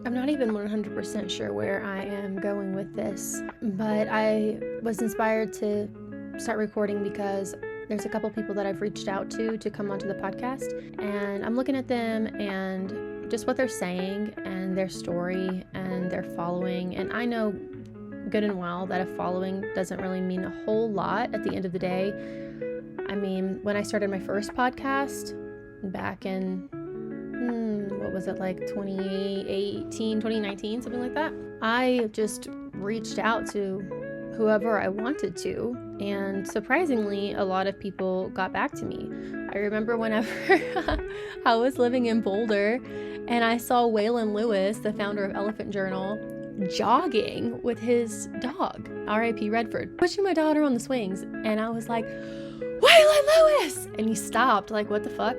I'm not even 100% sure where I am going with this, but I was inspired to start recording because there's a couple people that I've reached out to come onto the podcast, and I'm looking at them and just what they're saying and their story and their following. And I know good and well that a following doesn't really mean a whole lot at the end of the day. I mean, when I started my first podcast back in what was it, like 2018, 2019, something like that, I just reached out to whoever I wanted to, and surprisingly a lot of people got back to me. I remember whenever I was living in Boulder and I saw Waylon Lewis, the founder of Elephant Journal, jogging with his dog, R.I.P. Redford, pushing my daughter on the swings, and I was like, Waylon Lewis! And he stopped, like, what the fuck?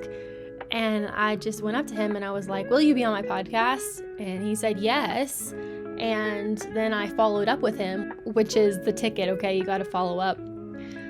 And I just went up to him and I was like, will you be on my podcast? And he said yes. And then I followed up with him, which is the ticket, okay? You got to follow up.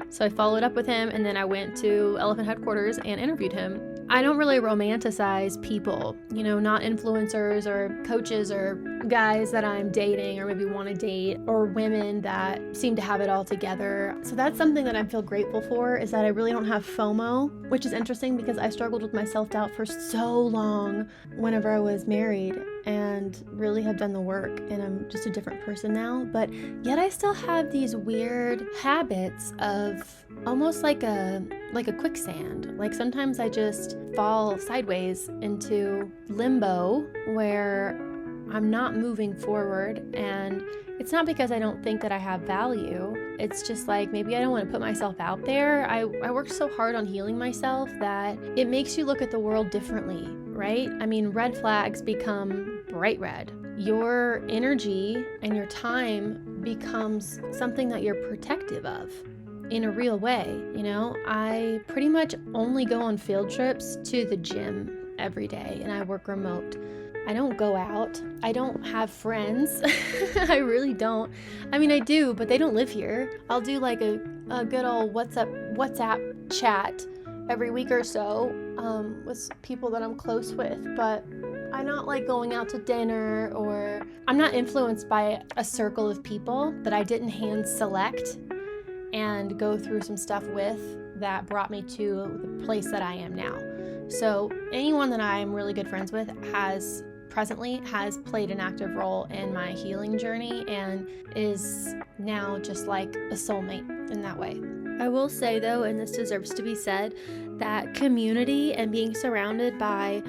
So I followed up with him, and then I went to Elephant headquarters and interviewed him. I don't really romanticize people, not influencers or coaches or guys that I'm dating or maybe want to date, or women that seem to have it all together. So that's something that I feel grateful for, is that I really don't have FOMO, which is interesting because I struggled with my self-doubt for so long whenever I was married, and really have done the work, and I'm just a different person now. But yet I still have these weird habits of almost like a quicksand. Like sometimes I just fall sideways into limbo where I'm not moving forward, and it's not because I don't think that I have value. It's just like maybe I don't want to put myself out there. I worked so hard on healing myself that it makes you look at the world differently, right? I mean, red flags become bright red. Your energy and your time becomes something that you're protective of in a real way. I pretty much only go on field trips to the gym every day, and I work remote. I don't go out. I don't have friends. I really don't. I mean, I do, but they don't live here. I'll do like a good old WhatsApp chat every week or so with people that I'm close with, but I'm not like going out to dinner, or I'm not influenced by a circle of people that I didn't hand select and go through some stuff with that brought me to the place that I am now. So anyone that I'm really good friends with has played an active role in my healing journey and is now just like a soulmate in that way. I will say though, and this deserves to be said, that community and being surrounded by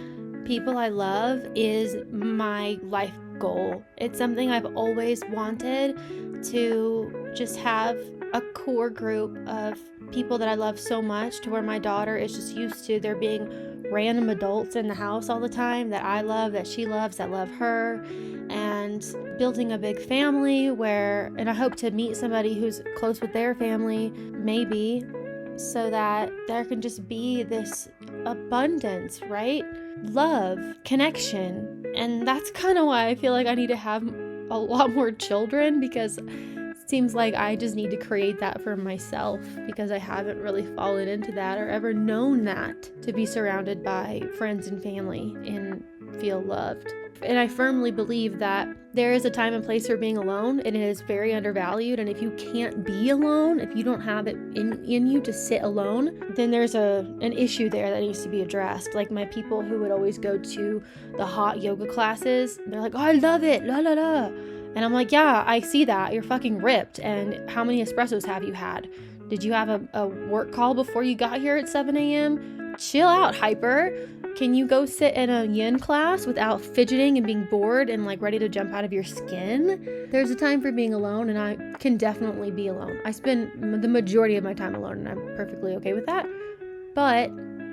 people I love is my life goal. It's something I've always wanted, to just have a core group of people that I love so much, to where my daughter is just used to there being random adults in the house all the time that I love, that she loves, that love her, and building a big family and I hope to meet somebody who's close with their family, maybe, so that there can just be this abundance, right? Love, connection. And that's kind of why I feel like I need to have a lot more children, because it seems like I just need to create that for myself, because I haven't really fallen into that or ever known that, to be surrounded by friends and family and feel loved. And I firmly believe that there is a time and place for being alone, and it is very undervalued. And if you can't be alone, if you don't have it in you to sit alone, then there's an issue there that needs to be addressed. Like my people who would always go to the hot yoga classes, they're like, oh, I love it, la la la. And I'm like, yeah, I see that. You're fucking ripped. And how many espressos have you had? Did you have a work call before you got here at 7 a.m.? Chill out, hyper. Can you go sit in a yin class without fidgeting and being bored and like ready to jump out of your skin? There's a time for being alone, and I can definitely be alone. I spend the majority of my time alone, and I'm perfectly okay with that. But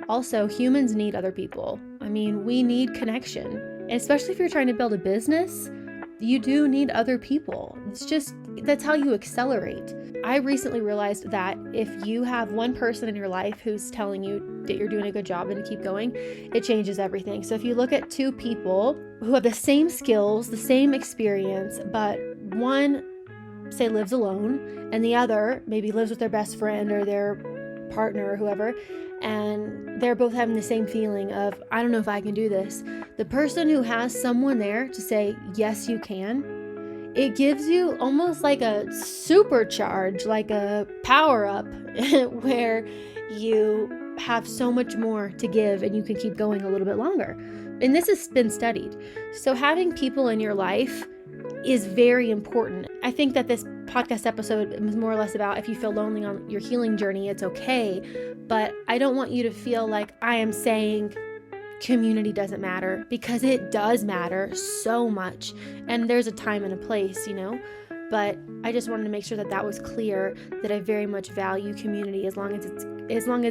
also, humans need other people. I mean, we need connection. And especially if you're trying to build a business, you do need other people. That's how you accelerate. I recently realized that if you have one person in your life who's telling you that you're doing a good job and to keep going, it changes everything. So if you look at two people who have the same skills, the same experience, but one, say, lives alone, and the other maybe lives with their best friend or their partner or whoever, and they're both having the same feeling of, I don't know if I can do this. The person who has someone there to say, yes, you can, it gives you almost like a supercharge, like a power up where you have so much more to give and you can keep going a little bit longer. And this has been studied. So having people in your life is very important. I think that this podcast episode was more or less about, if you feel lonely on your healing journey, it's okay. But I don't want you to feel like I am saying community doesn't matter, because it does matter so much. And there's a time and a place, but I just wanted to make sure that that was clear, that I very much value community as long as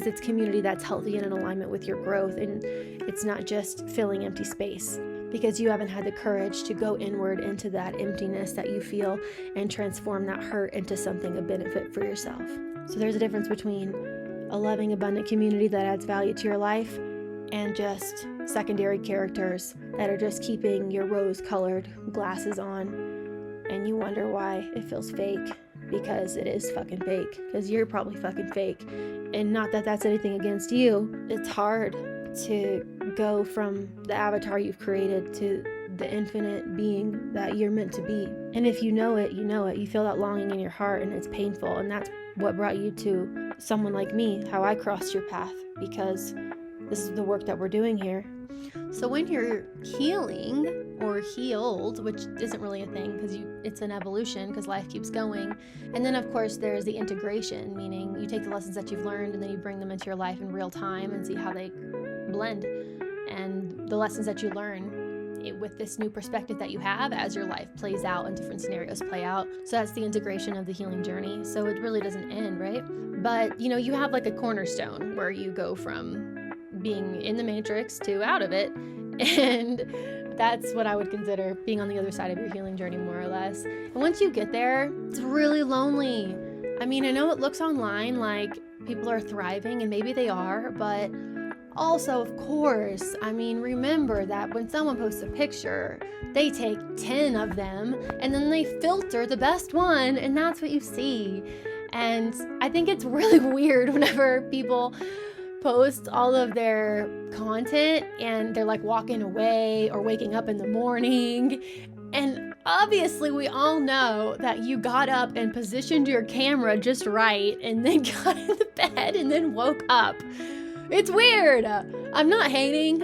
it's community that's healthy and in alignment with your growth, and it's not just filling empty space because you haven't had the courage to go inward into that emptiness that you feel and transform that hurt into something of benefit for yourself. So there's a difference between a loving, abundant community that adds value to your life and just secondary characters that are just keeping your rose-colored glasses on, and you wonder why it feels fake, because it is fucking fake, because you're probably fucking fake. And not that that's anything against you. It's hard to go from the avatar you've created to the infinite being that you're meant to be. And if you know it, you know it. You feel that longing in your heart, and it's painful. And that's what brought you to someone like me, how I crossed your path, because this is the work that we're doing here. So when you're healing or healed, which isn't really a thing because it's an evolution, because life keeps going. And then of course there's the integration, meaning you take the lessons that you've learned and then you bring them into your life in real time and see how they blend. And the lessons that you learn with this new perspective that you have as your life plays out and different scenarios play out. So that's the integration of the healing journey. So it really doesn't end, right? But you have like a cornerstone where you go from being in the matrix to out of it. And that's what I would consider being on the other side of your healing journey, more or less. And once you get there, it's really lonely. I mean, I know it looks online like people are thriving, and maybe they are, but also, of course, remember that when someone posts a picture, they take 10 of them and then they filter the best one, and that's what you see. And I think it's really weird whenever people post all of their content and they're like walking away or waking up in the morning. And obviously we all know that you got up and positioned your camera just right and then got in the bed and then woke up. It's weird. I'm not hating,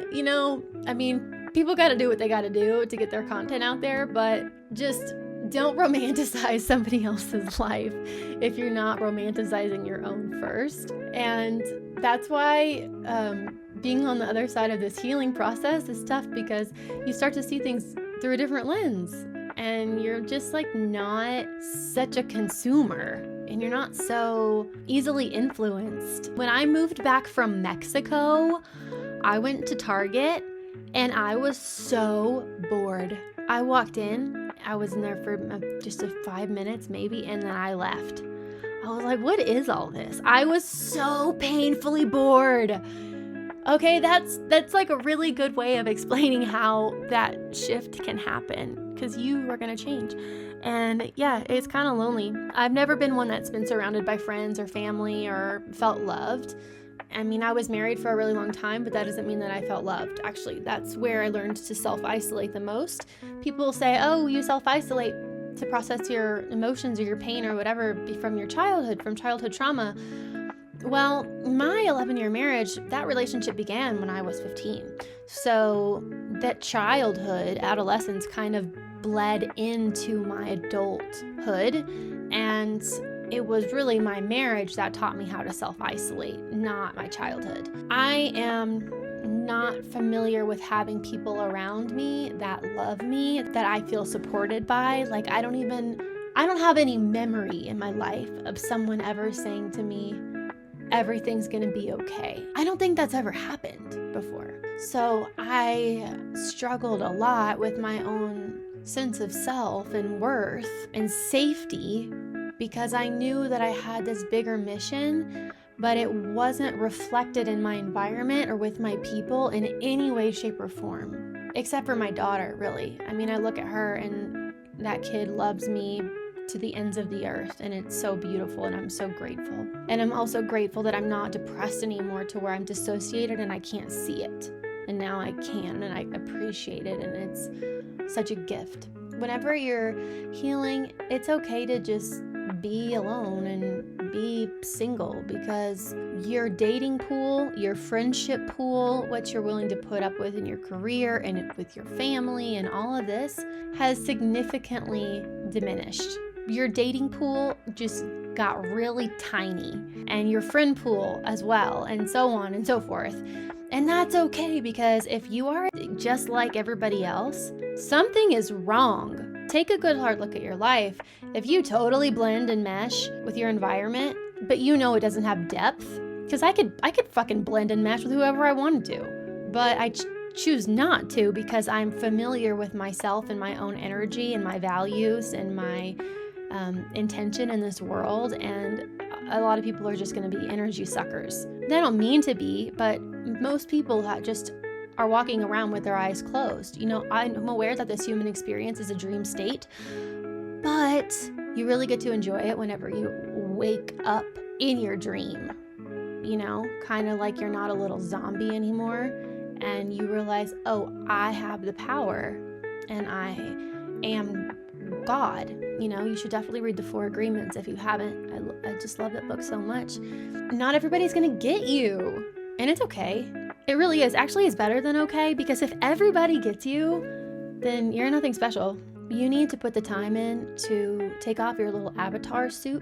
people got to do what they got to do to get their content out there, but just don't romanticize somebody else's life if you're not romanticizing your own first. And that's why being on the other side of this healing process is tough, because you start to see things through a different lens, and you're just like not such a consumer, and you're not so easily influenced. When I moved back from Mexico, I went to Target and I was so bored. I walked in, I was in there for just 5 minutes maybe, and then I left. I was like, what is all this? I was so painfully bored. Okay, that's like a really good way of explaining how that shift can happen, because you are going to change. And yeah, it's kind of lonely. I've never been one that's been surrounded by friends or family or felt loved. I was married for a really long time, but that doesn't mean that I felt loved. Actually, that's where I learned to self-isolate the most. People say, oh, you self-isolate to process your emotions or your pain or whatever from your childhood, from childhood trauma. Well, my 11-year marriage, that relationship began when I was 15. So that childhood, adolescence kind of bled into my adulthood, and it was really my marriage that taught me how to self-isolate, not my childhood. I am not familiar with having people around me that love me, that I feel supported by. Like, I don't have any memory in my life of someone ever saying to me, everything's gonna be okay. I don't think that's ever happened before. So I struggled a lot with my own sense of self and worth and safety, because I knew that I had this bigger mission, but it wasn't reflected in my environment or with my people in any way, shape, or form, except for my daughter, really. I look at her and that kid loves me to the ends of the earth, and it's so beautiful, and I'm so grateful. And I'm also grateful that I'm not depressed anymore to where I'm dissociated and I can't see it. And now I can, and I appreciate it, and it's such a gift. Whenever you're healing, it's okay to just be alone and be single, because your dating pool, your friendship pool, what you're willing to put up with in your career and with your family and all of this has significantly diminished. Your dating pool just got really tiny, and your friend pool as well, and so on and so forth. And that's okay, because if you are just like everybody else, something is wrong. Take a good hard look at your life. If you totally blend and mesh with your environment, but you know it doesn't have depth, because I could fucking blend and mesh with whoever I wanted to, but I choose not to, because I'm familiar with myself and my own energy and my values and my intention in this world. And a lot of people are just going to be energy suckers. They don't mean to be, but most people just are walking around with their eyes closed. I'm aware that this human experience is a dream state, but you really get to enjoy it whenever you wake up in your dream, kind of like you're not a little zombie anymore, and you realize, oh, I have the power, and I am God. You should definitely read the 4 Agreements if you haven't. I just love that book so much. Not everybody's gonna get you, and it's okay. It really is. Actually, it's better than okay, because if everybody gets you, then you're nothing special. You need to put the time in to take off your little avatar suit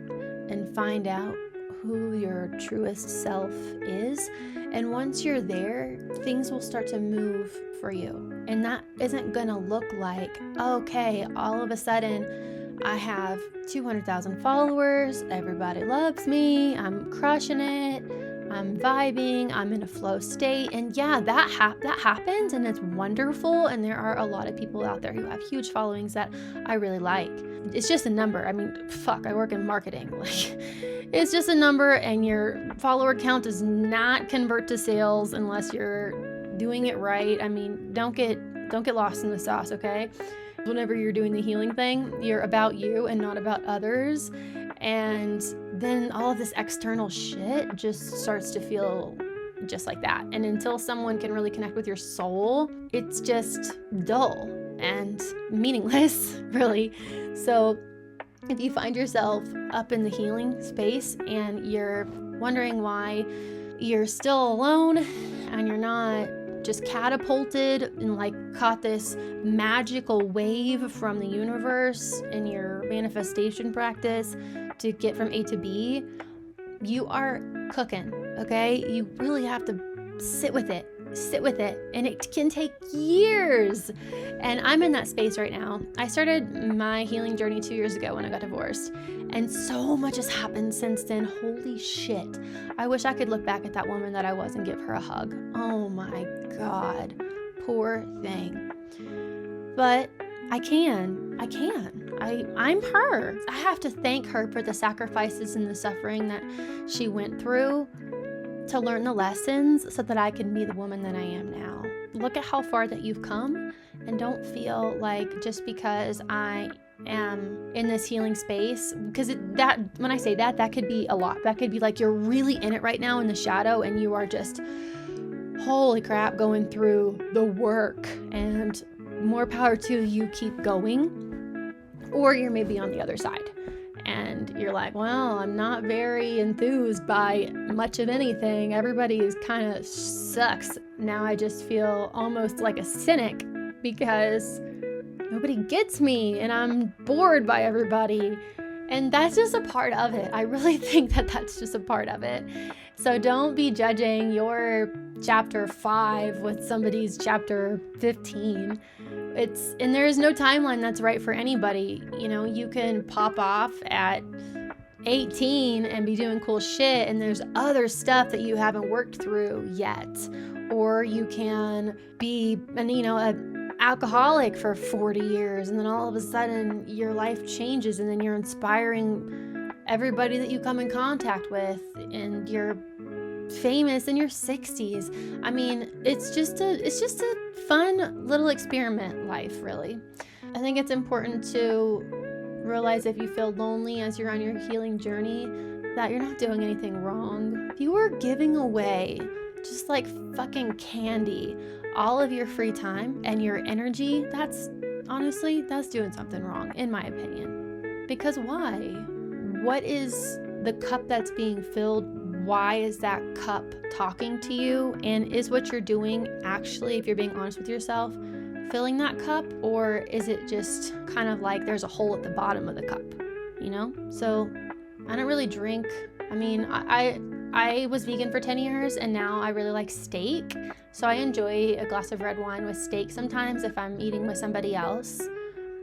and find out who your truest self is. And once you're there, things will start to move for you. And that isn't gonna look like, okay, all of a sudden I have 200,000 followers, everybody loves me, I'm crushing it, I'm vibing, I'm in a flow state. And yeah, that happens, and it's wonderful. And there are a lot of people out there who have huge followings that I really like. It's just a number. I mean, fuck, I work in marketing. It's just a number, and your follower count does not convert to sales unless you're doing it right. I mean, don't get lost in the sauce, okay? Whenever you're doing the healing thing, you're about you and not about others. And then all of this external shit just starts to feel just like that. And until someone can really connect with your soul, it's just dull and meaningless, really. So if you find yourself up in the healing space and you're wondering why you're still alone and you're not just catapulted and caught this magical wave from the universe in your manifestation practice to get from A to B, you are cooking, okay? You really have to sit with it, and it can take years. And I'm in that space right now. I started my healing journey 2 years ago when I got divorced, and so much has happened since then. Holy shit. I wish I could look back at that woman that I was and give her a hug. Oh my God, poor thing. But I can. I'm her. I have to thank her for the sacrifices and the suffering that she went through to learn the lessons so that I can be the woman that I am now. Look at how far that you've come, and don't feel like just because I am in this healing space, because when I say that could be a lot. That could be like you're really in it right now in the shadow, and you are just, holy crap, going through the work, and more power to you, keep going. Or you're maybe on the other side and you're like, well, I'm not very enthused by much of anything. Everybody is kind of sucks. Now I just feel almost like a cynic because nobody gets me and I'm bored by everybody. And that's just a part of it. I really think that that's just a part of it. So don't be judging your chapter 5 with somebody's chapter 15. And there is no timeline that's right for anybody. You can pop off at 18 and be doing cool shit, and there's other stuff that you haven't worked through yet. Or you can be an alcoholic for 40 years, and then all of a sudden your life changes, and then you're inspiring everybody that you come in contact with, and you're famous in your 60s. I mean, it's just a fun little experiment life, really. I think it's important to Realize if you feel lonely as you're on your healing journey, that you're not doing anything wrong. If you are giving away just like fucking candy all of your free time and your energy, that's doing something wrong, in my opinion. Because why? What is the cup that's being filled? Why is that cup talking to you? And is what you're doing actually, if you're being honest with yourself, filling that cup? Or is it just kind of like there's a hole at the bottom of the cup, you know? So I don't really drink. I mean, I was vegan for 10 years and now I really like steak. So I enjoy a glass of red wine with steak sometimes if I'm eating with somebody else.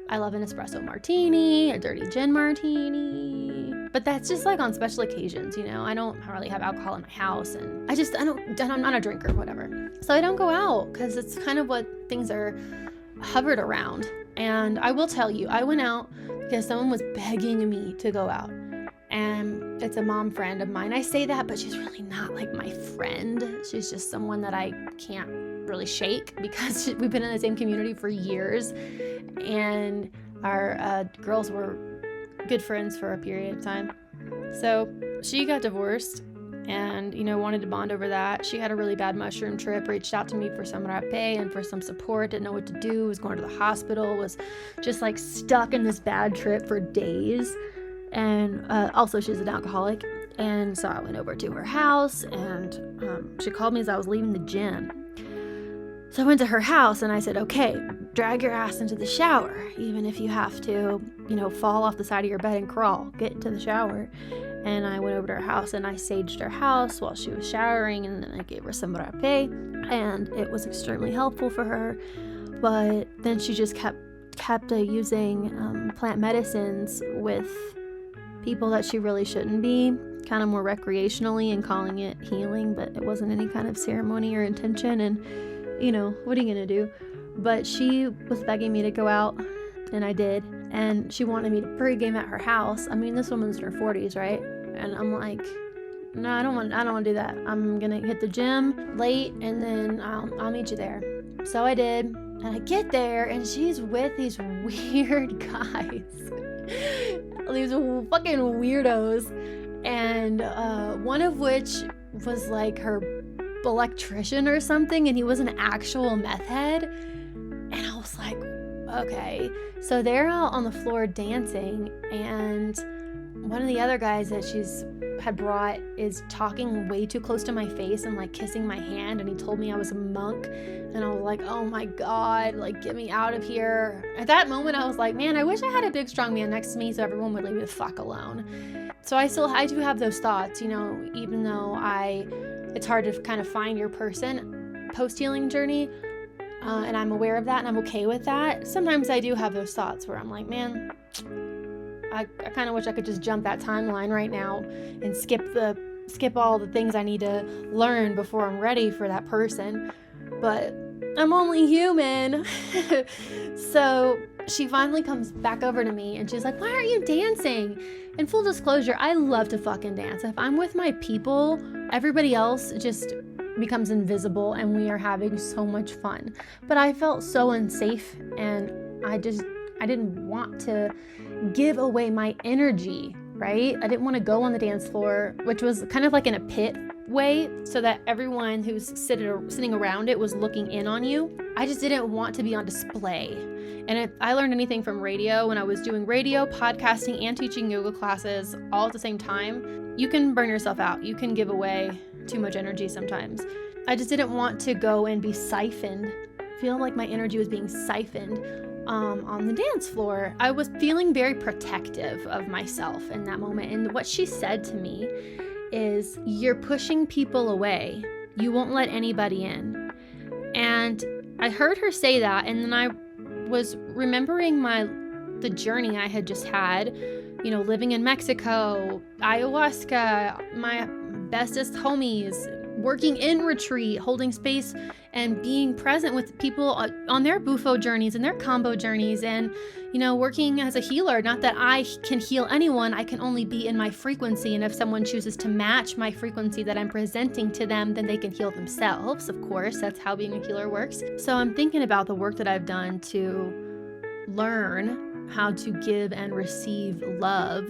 I love an espresso martini, a dirty gin martini. But that's just like on special occasions, you know? I don't really have alcohol in my house and I'm not a drinker, whatever. So I don't go out because it's kind of what things are hovered around. And I will tell you, I went out because someone was begging me to go out. And it's a mom friend of mine. I say that, but she's really not like my friend. She's just someone that I can't really shake because we've been in the same community for years. And our girls were good friends for a period of time. So she got divorced and, you know, wanted to bond over that. She had a really bad mushroom trip, reached out to me for some rape and for some support, didn't know what to do, was going to the hospital, was just like stuck in this bad trip for days. And also she's an alcoholic. And so I went over to her house and she called me as I was leaving the gym. So I went to her house and I said, okay, drag your ass into the shower, even if you have to, you know, fall off the side of your bed and crawl, get into the shower. And I went over to her house and I saged her house while she was showering, and then I gave her some rape, and it was extremely helpful for her. But then she just kept using plant medicines with people that she really shouldn't be, kind of more recreationally, and calling it healing, but it wasn't any kind of ceremony or intention. And you know, what are you gonna do? But she was begging me to go out, and I did. And she wanted me to pregame at her house. I mean, this woman's in her 40s, right? And I'm like, no, I don't want to do that. I'm gonna hit the gym late, and then I'll meet you there. So I did, and I get there, and she's with these weird guys, these fucking weirdos, and one of which was like her electrician or something, and he was an actual meth head. And I was like, okay. So they're out on the floor dancing, and one of the other guys that she's had brought is talking way too close to my face and like kissing my hand, and he told me I was a monk. And I was like, oh my God, like get me out of here. At that moment I was like, man, I wish I had a big strong man next to me so everyone would leave me the fuck alone. So I do have those thoughts, you know, even though it's hard to kind of find your person post-healing journey, and I'm aware of that and I'm okay with that. Sometimes I do have those thoughts where I'm like, man, I kind of wish I could just jump that timeline right now and skip all the things I need to learn before I'm ready for that person. But I'm only human. So she finally comes back over to me and she's like, why aren't you dancing? And full disclosure, I love to fucking dance. If I'm with my people, everybody else just becomes invisible and we are having so much fun. But I felt so unsafe, and I didn't want to give away my energy, right? I didn't want to go on the dance floor, which was kind of like in a pit way, so that everyone who's sitting around it was looking in on you. I just didn't want to be on display. And if I learned anything from radio, when I was doing radio, podcasting, and teaching yoga classes all at the same time, you can burn yourself out. You can give away too much energy sometimes. I just didn't want to go and be siphoned, feeling like my energy was being siphoned on the dance floor. I was feeling very protective of myself in that moment. And what she said to me is, you're pushing people away. You won't let anybody in. And I heard her say that, and then I was remembering the journey I had just had, you know, living in Mexico, ayahuasca, my bestest homies, working in retreat, holding space and being present with people on their bufo journeys and their combo journeys, and, you know, working as a healer. Not that I can heal anyone, I can only be in my frequency, and if someone chooses to match my frequency that I'm presenting to them, then they can heal themselves. Of course, that's how being a healer works. So I'm thinking about the work that I've done to learn how to give and receive love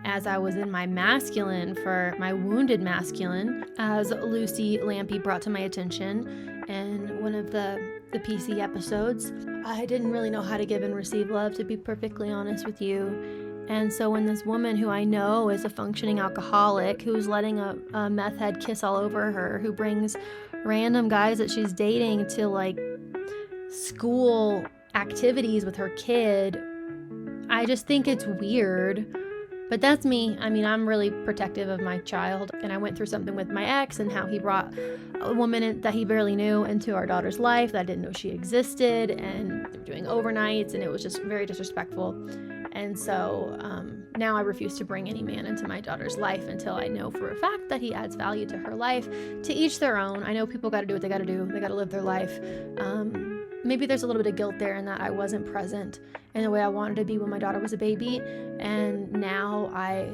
as I was in my masculine, for my wounded masculine, as Lucy Lampy brought to my attention in one of the PC episodes. I didn't really know how to give and receive love, to be perfectly honest with you. And so when this woman who I know is a functioning alcoholic, who's letting a meth head kiss all over her, who brings random guys that she's dating to like school activities with her kid, I just think it's weird. But that's me. I mean, I'm really protective of my child, and I went through something with my ex and how he brought a woman that he barely knew into our daughter's life that I didn't know she existed, and they were doing overnights, and it was just very disrespectful. And so now I refuse to bring any man into my daughter's life until I know for a fact that he adds value to her life. To each their own. I know people got to do what they got to do. They got to live their life. Maybe there's a little bit of guilt there in that I wasn't present in the way I wanted to be when my daughter was a baby. And now I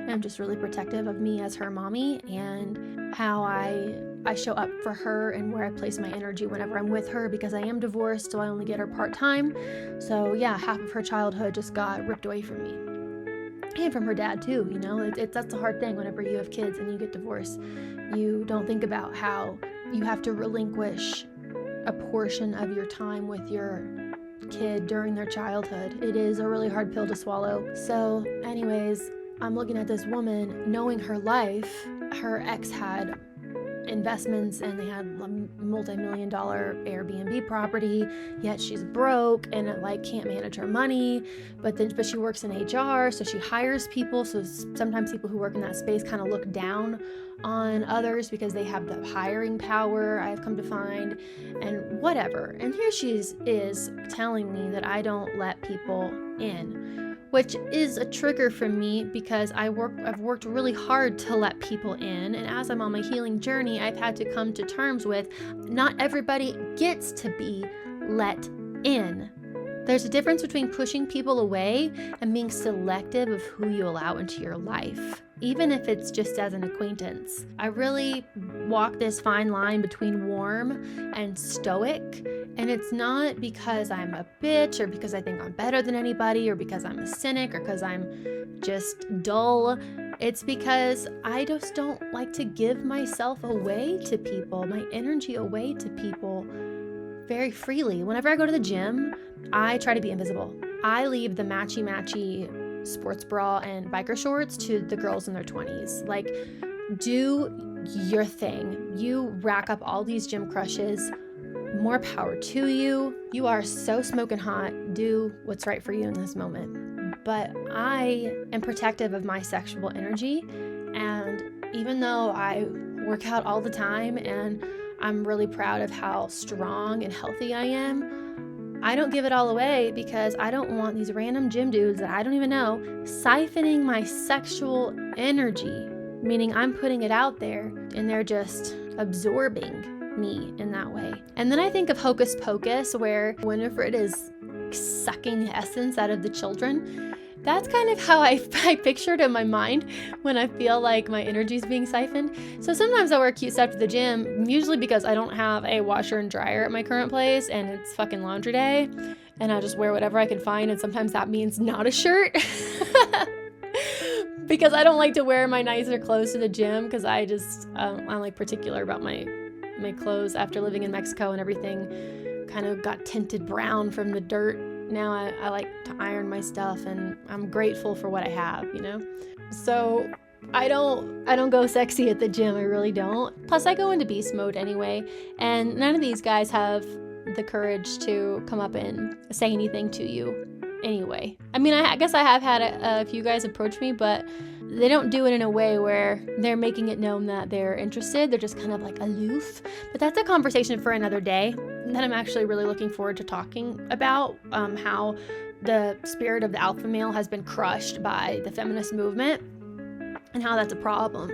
am just really protective of me as her mommy and how I show up for her and where I place my energy whenever I'm with her, because I am divorced, so I only get her part-time. So yeah, half of her childhood just got ripped away from me. And from her dad too, you know. That's a hard thing whenever you have kids and you get divorced. You don't think about how you have to relinquish a portion of your time with your kid during their childhood. It is a really hard pill to swallow. So anyways, I'm looking at this woman, knowing her life. Her ex had investments and they had a multi-million-dollar Airbnb property, yet she's broke and can't manage her money, but she works in HR, so she hires people. So sometimes people who work in that space kind of look down on others because they have the hiring power, I've come to find, and whatever. And here she is telling me that I don't let people in, which is a trigger for me because I've worked really hard to let people in. And as I'm on my healing journey, I've had to come to terms with not everybody gets to be let in. There's a difference between pushing people away and being selective of who you allow into your life, even if it's just as an acquaintance. I really walk this fine line between warm and stoic, and it's not because I'm a bitch or because I think I'm better than anybody or because I'm a cynic or because I'm just dull. It's because I just don't like to give myself away to people, my energy away to people very freely. Whenever I go to the gym, I try to be invisible. I leave the matchy sports bra and biker shorts to the girls in their 20s. Like, do your thing. You rack up all these gym crushes. More power to you. You are so smoking hot. Do what's right for you in this moment. But I am protective of my sexual energy. And even though I work out all the time and I'm really proud of how strong and healthy I am, I don't give it all away because I don't want these random gym dudes that I don't even know siphoning my sexual energy, meaning I'm putting it out there and they're just absorbing me in that way. And then I think of Hocus Pocus, where Winifred is sucking the essence out of the children. That's kind of how I pictured in my mind when I feel like my energy is being siphoned. So sometimes I wear cute stuff to the gym, usually because I don't have a washer and dryer at my current place and it's fucking laundry day, and I just wear whatever I can find, and sometimes that means not a shirt. Because I don't like to wear my nicer clothes to the gym because I'm like particular about my clothes. After living in Mexico and everything kind of got tinted brown from the dirt, now I like to iron my stuff, and I'm grateful for what I have, you know? So I don't go sexy at the gym, I really don't. Plus I go into beast mode anyway, and none of these guys have the courage to come up and say anything to you anyway. I mean, I guess I have had a few guys approach me, but they don't do it in a way where they're making it known that they're interested. They're just kind of like aloof. But that's a conversation for another day that I'm actually really looking forward to talking about, how the spirit of the alpha male has been crushed by the feminist movement and how that's a problem.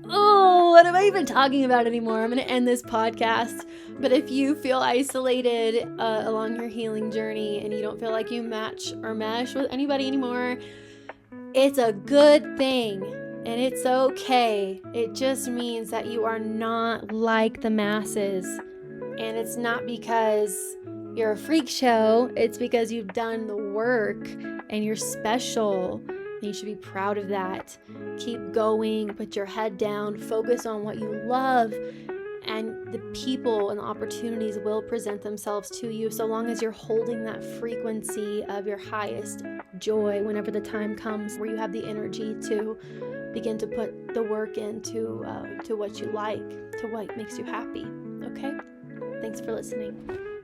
Oh, what am I even talking about anymore? I'm going to end this podcast. But if you feel isolated along your healing journey and you don't feel like you match or mesh with anybody anymore, it's a good thing and it's okay. It just means that you are not like the masses. And it's not because you're a freak show, it's because you've done the work and you're special. And you should be proud of that. Keep going, put your head down, focus on what you love, and the people and the opportunities will present themselves to you so long as you're holding that frequency of your highest joy whenever the time comes where you have the energy to begin to put the work into to what you like, to what makes you happy. Okay? Thanks for listening.